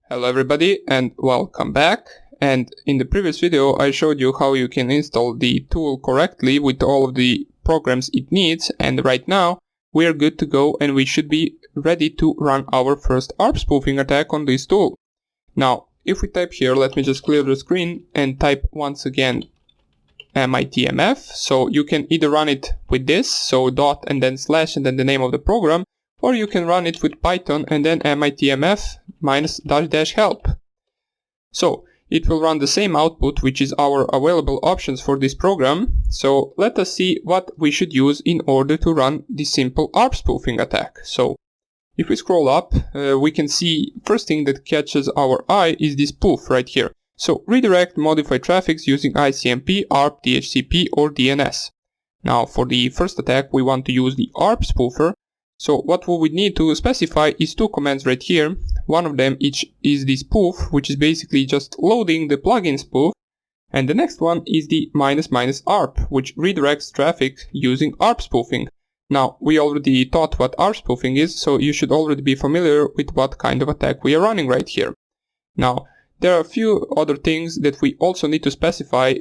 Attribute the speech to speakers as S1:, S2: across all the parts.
S1: Hello everybody and welcome back. And in the previous video I showed you how you can install the tool correctly with all of the programs it needs, and right now we are good to go and we should be ready to run our first ARP spoofing attack on this tool. Now if we type here, let me just clear the screen and type once again mitmf, so you can either run it with this, so dot and then slash and then the name of the program, or you can run it with Python and then mitmf --- help. So it will run the same output, which is our available options for this program. So let us see what we should use in order to run the simple ARP spoofing attack. So if we scroll up, we can see first thing that catches our eye is this spoof right here. So redirect modify traffics using ICMP, ARP, DHCP or DNS. Now for the first attack we want to use the ARP spoofer. So what we would need to specify is two commands right here. One of them is the spoof, which is basically just loading the plugin spoof, and the next one is the --ARP, which redirects traffic using ARP spoofing. Now we already taught what ARP spoofing is, so you should already be familiar with what kind of attack we are running right here. Now there are a few other things that we also need to specify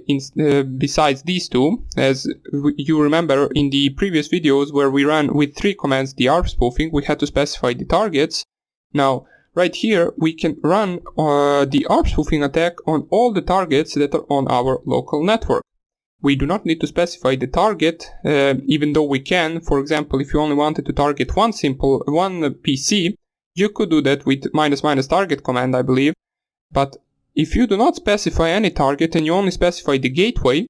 S1: besides these two. As you remember in the previous videos where we ran with three commands the ARP spoofing, we had to specify the targets. Now right here we can run the ARP spoofing attack on all the targets that are on our local network. We do not need to specify the target, even though we can. For example, if you only wanted to target one PC, you could do that with --target command, I believe. But if you do not specify any target and you only specify the gateway,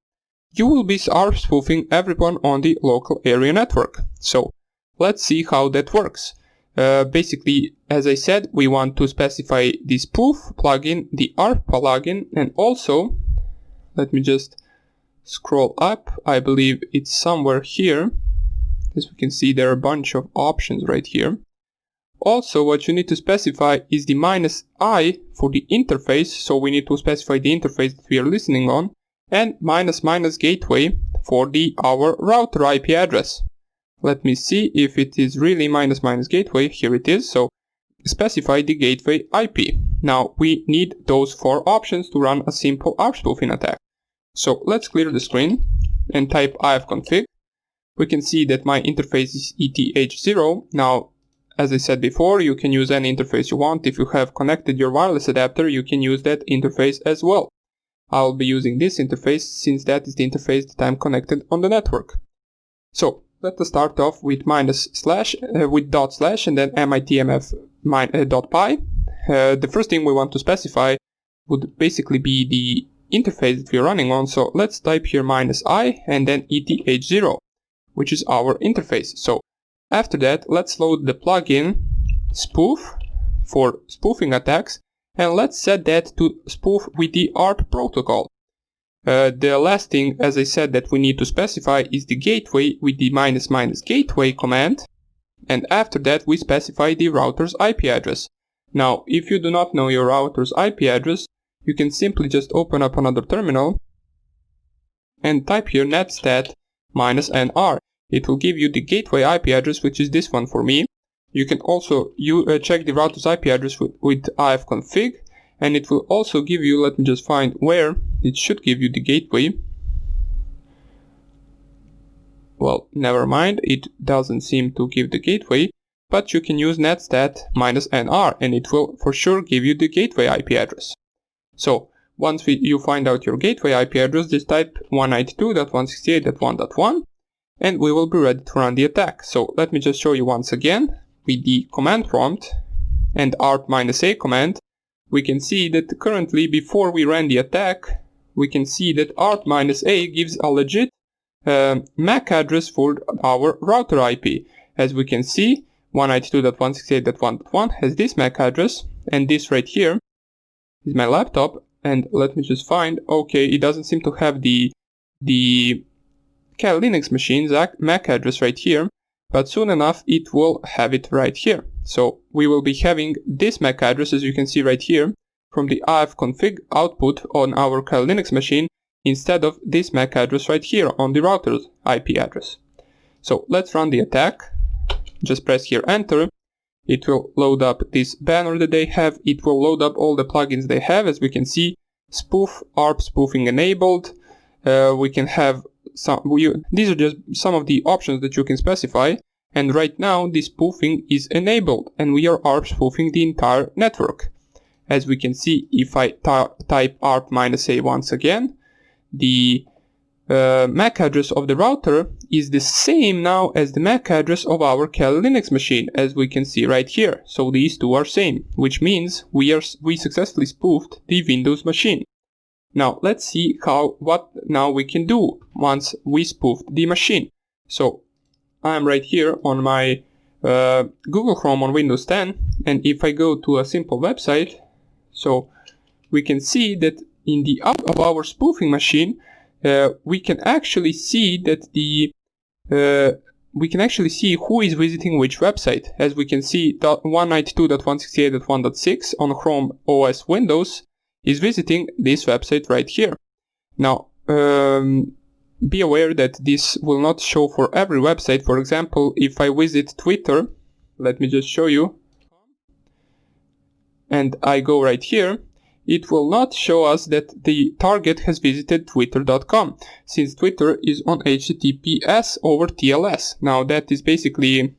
S1: you will be ARP spoofing everyone on the local area network. So let's see how that works. Basically, as I said, we want to specify the spoof plugin, the ARP plugin, and also, let me just scroll up, I believe it's somewhere here. As we can see, there are a bunch of options right here. Also, what you need to specify is the -i for the interface, so we need to specify the interface that we are listening on, and --gateway for our router IP address. Let me see if it is really --gateway, here it is, so specify the gateway IP. Now we need those four options to run a simple ARP spoofing attack. So let's clear the screen and type ifconfig. We can see that my interface is ETH0. Now as I said before, you can use any interface you want. If you have connected your wireless adapter, you can use that interface as well. I'll be using this interface since that is the interface that I'm connected on the network. So let us start off with // and then mitmf.py. The first thing we want to specify would basically be the interface that we're running on. So let's type here -i and then ETH0, which is our interface. So after that, let's load the plugin spoof for spoofing attacks, and let's set that to spoof with the ARP protocol. The last thing, as I said, that we need to specify is the gateway with the --gateway command, and after that we specify the router's IP address. Now, if you do not know your router's IP address, you can simply just open up another terminal and type here netstat -nr. It will give you the gateway IP address, which is this one for me. You can also check the router's IP address with ifconfig, and it will also give you, let me just find where, it should give you the gateway. Well, never mind, it doesn't seem to give the gateway, but you can use netstat -nr and it will for sure give you the gateway IP address. So once you find out your gateway IP address, just type 192.168.1.1. and we will be ready to run the attack. So let me just show you once again with the command prompt and ARP-a command. We can see that currently, before we ran the attack, we can see that ARP-a gives a legit MAC address for our router IP. As we can see, 192.168.1.1 has this MAC address, and this right here is my laptop. And let me just find, okay, it doesn't seem to have the Linux machine's MAC address right here, but soon enough it will have it right here. So we will be having this MAC address, as you can see right here, from the ifconfig output on our Linux machine, instead of this MAC address right here on the router's IP address. So let's run the attack. Just press here enter, It will load up this banner that they have. It will load up all the plugins they have. As we can see, spoof, ARP spoofing enabled. We can have these are just some of the options that you can specify. And right now, the spoofing is enabled, and we are ARP spoofing the entire network. As we can see, if I type ARP-A once again, the MAC address of the router is the same now as the MAC address of our Kali Linux machine, as we can see right here. So these two are same, which means we successfully spoofed the Windows machine. Now let's see what now we can do once we spoofed the machine. So I'm right here on my Google Chrome on Windows 10, and if I go to a simple website, so we can see that in the out of our spoofing machine, we can actually see that we can actually see who is visiting which website. As we can see, 192.168.1.6 on Chrome OS Windows is visiting this website right here. Now, be aware that this will not show for every website. For example, if I visit Twitter, let me just show you, and I go right here, it will not show us that the target has visited twitter.com, since Twitter is on HTTPS over TLS. Now that is basically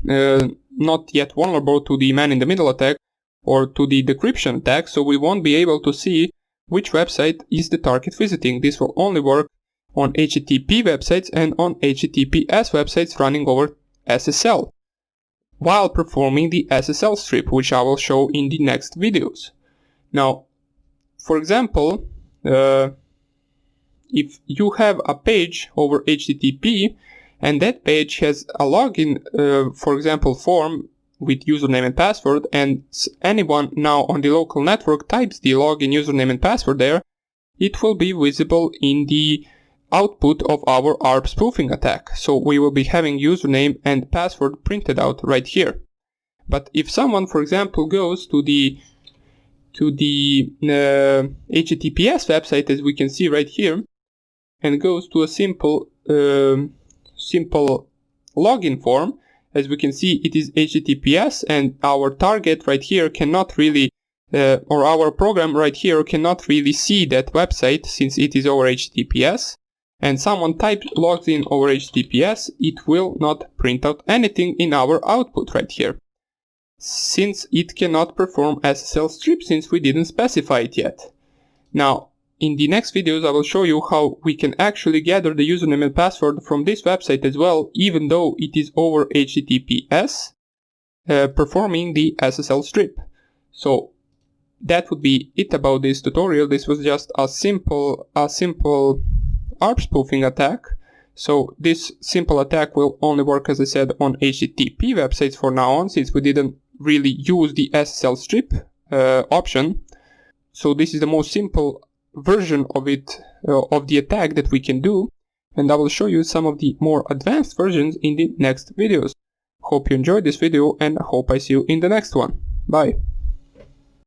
S1: not yet vulnerable to the man-in-the-middle attack or to the decryption attack, so we won't be able to see which website is the target visiting. This will only work on HTTP websites and on HTTPS websites running over SSL, while performing the SSL strip, which I will show in the next videos. Now, for example, if you have a page over HTTP and that page has a login, for example, form with username and password, and anyone now on the local network types the login username and password there, it will be visible in the output of our ARP spoofing attack. So we will be having username and password printed out right here. But if someone, for example, goes to the HTTPS website, as we can see right here, and goes to a simple login form, as we can see, it is HTTPS, and our target right here cannot really, or our program right here cannot really see that website since it is over HTTPS, and someone logs in over HTTPS, it will not print out anything in our output right here, since it cannot perform SSL strip since we didn't specify it yet. Now, in the next videos I will show you how we can actually gather the username and password from this website as well, even though it is over HTTPS, performing the SSL strip. So that would be it about this tutorial. This was just a simple ARP spoofing attack. So this simple attack will only work, as I said, on HTTP websites for now on, since we didn't really use the SSL strip option. So this is the most simple version of it, of the attack that we can do, and I will show you some of the more advanced versions in the next videos. Hope you enjoyed this video, and I hope I see you in the next one. Bye.